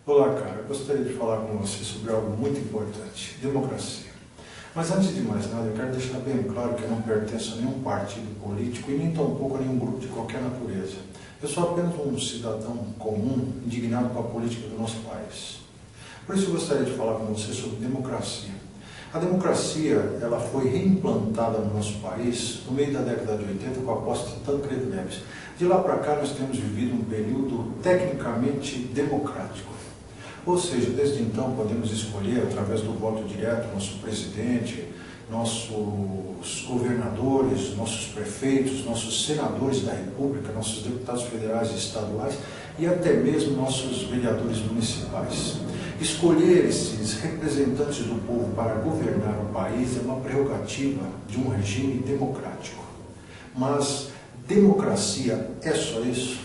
Olá, cara. Eu gostaria de falar com você sobre algo muito importante: democracia. Mas antes de mais nada, eu quero deixar bem claro que eu não pertenço a nenhum partido político e nem tampouco a nenhum grupo de qualquer natureza. Eu sou apenas um cidadão comum, indignado com a política do nosso país. Por isso eu gostaria de falar com você sobre democracia. A democracia, ela foi reimplantada no nosso país no meio da década de 80 com a posse de Tancredo Neves. De lá para cá nós temos vivido um período tecnicamente democrático. Ou seja, desde então podemos escolher, através do voto direto, nosso presidente, nossos governadores, nossos prefeitos, nossos senadores da República, nossos deputados federais e estaduais e até mesmo nossos vereadores municipais. Escolher esses representantes do povo para governar o país é uma prerrogativa de um regime democrático. Mas democracia é só isso?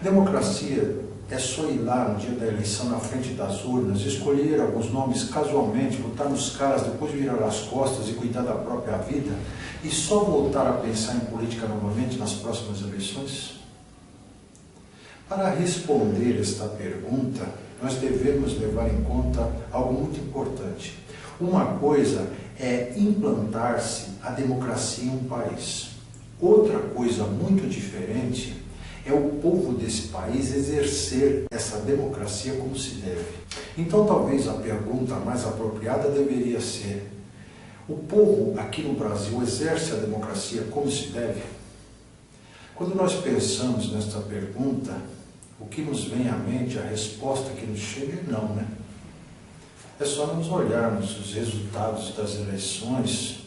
Democracia é só ir lá no dia da eleição, na frente das urnas, escolher alguns nomes casualmente, votar nos caras, depois virar as costas e cuidar da própria vida, e só voltar a pensar em política novamente nas próximas eleições? Para responder esta pergunta, nós devemos levar em conta algo muito importante. Uma coisa é implantar-se a democracia em um país. Outra coisa muito diferente é o povo desse país exercer essa democracia como se deve. Então talvez a pergunta mais apropriada deveria ser: o povo aqui no Brasil exerce a democracia como se deve? Quando nós pensamos nesta pergunta, o que nos vem à mente, a resposta que nos chega é não, né? É só nós olharmos os resultados das eleições,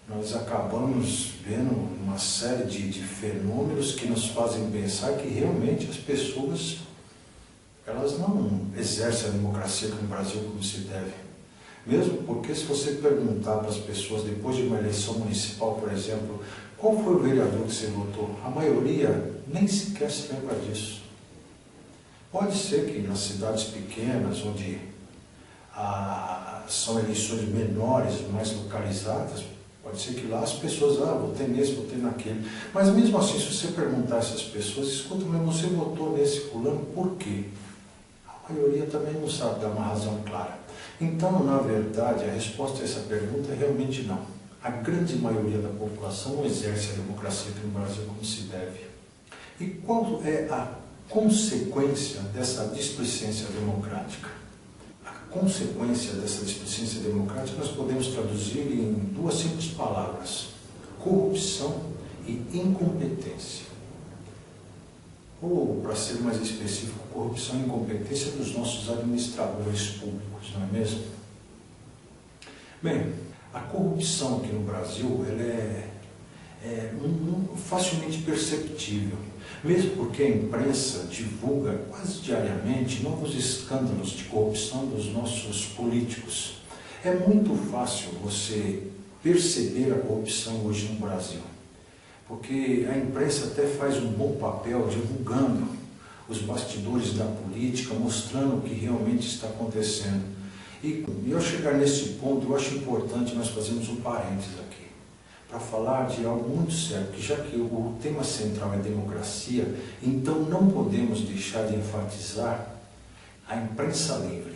nós acabamos vendo uma série de fenômenos que nos fazem pensar que realmente as pessoas, elas não exercem a democracia aqui no Brasil como se deve. Mesmo porque se você perguntar para as pessoas depois de uma eleição municipal, por exemplo, qual foi o vereador que você votou? A maioria nem sequer se lembra disso. Pode ser que nas cidades pequenas, onde são eleições menores, mais localizadas, pode ser que lá as pessoas, votei nesse, votei naquele. Mas mesmo assim, se você perguntar a essas pessoas, escuta, mas você votou nesse fulano, por quê? A maioria também não sabe dar uma razão clara. Então, na verdade, a resposta a essa pergunta é realmente não. A grande maioria da população não exerce a democracia aqui no Brasil como se deve. E qual é a consequência dessa displicência democrática? A consequência dessa displicência democrática nós podemos traduzir em duas simples palavras: corrupção e incompetência. Ou, para ser mais específico, corrupção e incompetência dos nossos administradores públicos, não é mesmo? Bem, a corrupção aqui no Brasil ela é facilmente perceptível, mesmo porque a imprensa divulga quase diariamente novos escândalos de corrupção dos nossos políticos. É muito fácil você perceber a corrupção hoje no Brasil, porque a imprensa até faz um bom papel divulgando os bastidores da política, mostrando o que realmente está acontecendo. E ao chegar nesse ponto, eu acho importante nós fazermos um parênteses aqui, para falar de algo muito sério, que já que o tema central é democracia, então não podemos deixar de enfatizar a imprensa livre.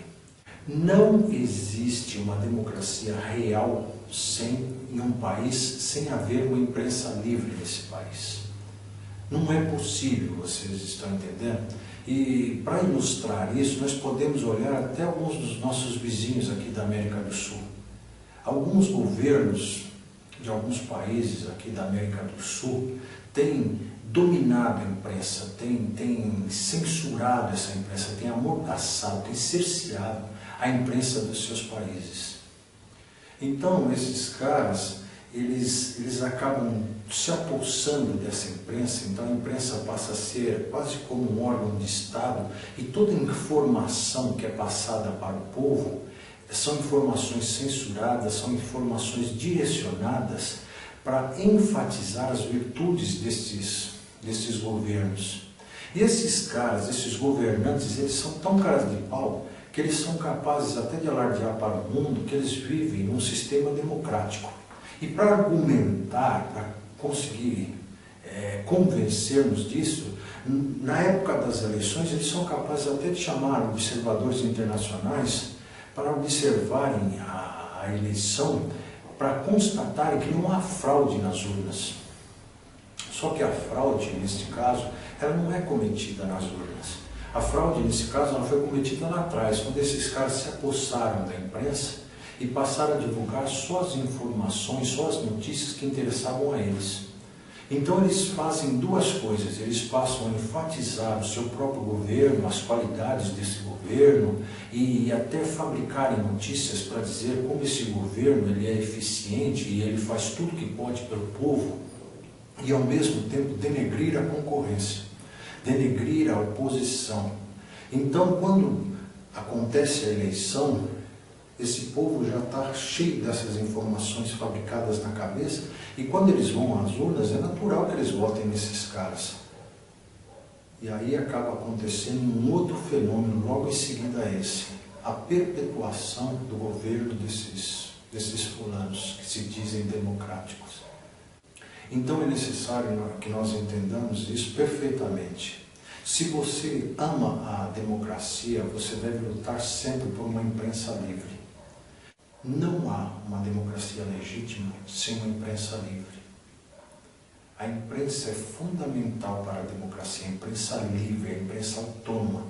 Não existe uma democracia real em um país sem haver uma imprensa livre nesse país. Não é possível, vocês estão entendendo? E para ilustrar isso, nós podemos olhar até alguns dos nossos vizinhos aqui da América do Sul. Alguns governos de alguns países aqui da América do Sul têm dominado a imprensa, têm censurado essa imprensa, têm amordaçado, têm cerceado a imprensa dos seus países. Então, esses caras, eles acabam se apossando dessa imprensa, então a imprensa passa a ser quase como um órgão de Estado, e toda informação que é passada para o povo são informações censuradas, são informações direcionadas para enfatizar as virtudes desses governos. E esses caras, esses governantes, eles são tão caras de pau que eles são capazes até de alardear para o mundo que eles vivem num sistema democrático. E para argumentar, para conseguir convencer-nos disso, Na época das eleições, eles são capazes até de chamar observadores internacionais para observarem a eleição, para constatarem que não há fraude nas urnas. Só que a fraude, neste caso, ela não é cometida nas urnas. A fraude, nesse caso, ela foi cometida lá atrás, quando esses caras se apossaram da imprensa e passaram a divulgar só as informações, só as notícias que interessavam a eles. Então eles fazem duas coisas: eles passam a enfatizar o seu próprio governo, as qualidades desse governo, e até fabricarem notícias para dizer como esse governo ele é eficiente e ele faz tudo o que pode pelo povo, e ao mesmo tempo denegrir a concorrência, denegrir a oposição. Então, quando acontece a eleição, esse povo já está cheio dessas informações fabricadas na cabeça, e quando eles vão às urnas, é natural que eles votem nesses caras. E aí acaba acontecendo um outro fenômeno logo em seguida a esse: a perpetuação do governo desses fulanos que se dizem democráticos. Então é necessário que nós entendamos isso perfeitamente. Se você ama a democracia, você deve lutar sempre por uma imprensa livre. Não há uma democracia legítima sem uma imprensa livre. A imprensa é fundamental para a democracia, a imprensa livre, a imprensa autônoma.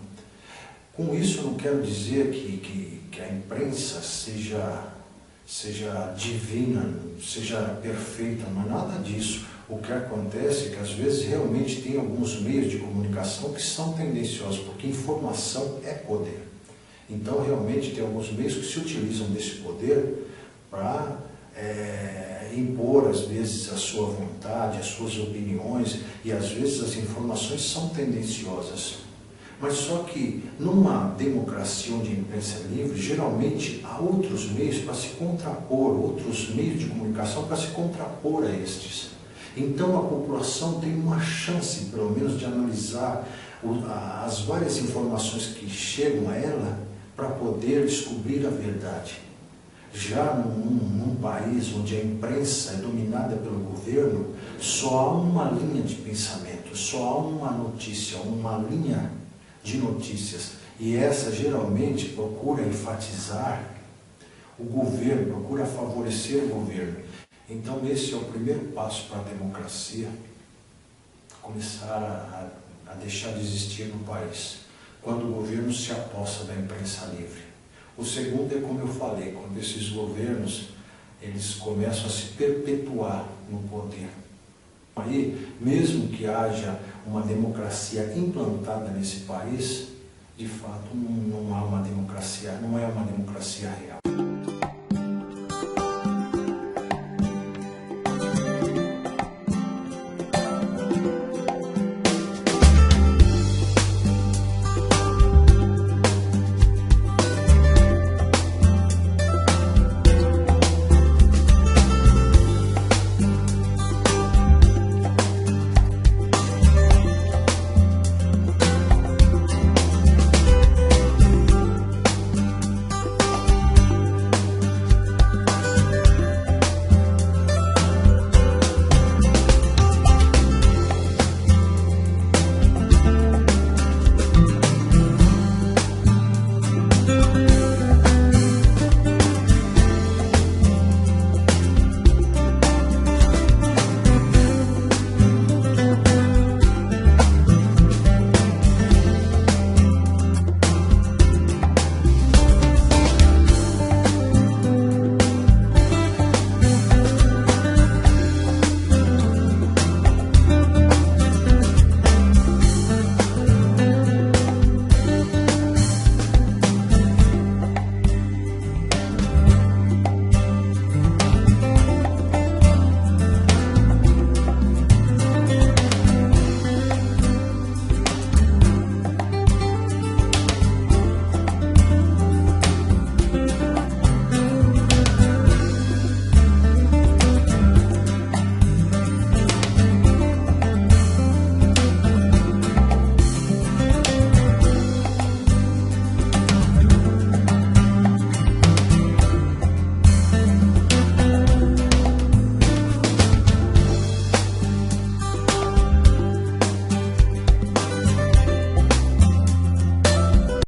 Com isso, eu não quero dizer que a imprensa seja divina, seja perfeita, não é nada disso. O que acontece é que às vezes realmente tem alguns meios de comunicação que são tendenciosos, porque informação é poder. Então realmente tem alguns meios que se utilizam desse poder para impor às vezes a sua vontade, as suas opiniões, e às vezes as informações são tendenciosas. Mas só que numa democracia onde a imprensa é livre, geralmente há outros meios para se contrapor, outros meios de comunicação para se contrapor a estes. Então a população tem uma chance, pelo menos, de analisar as várias informações que chegam a ela para poder descobrir a verdade. Já num país onde a imprensa é dominada pelo governo, só há uma linha de pensamento, só há uma notícia, uma linha de notícias, e essa geralmente procura enfatizar o governo, procura favorecer o governo. Então esse é o primeiro passo para a democracia começar a deixar de existir no país, quando o governo se apossa da imprensa livre. O segundo é, como eu falei, quando esses governos eles começam a se perpetuar no poder. Aí, mesmo que haja uma democracia implantada nesse país, de fato não há uma democracia, não é uma democracia real.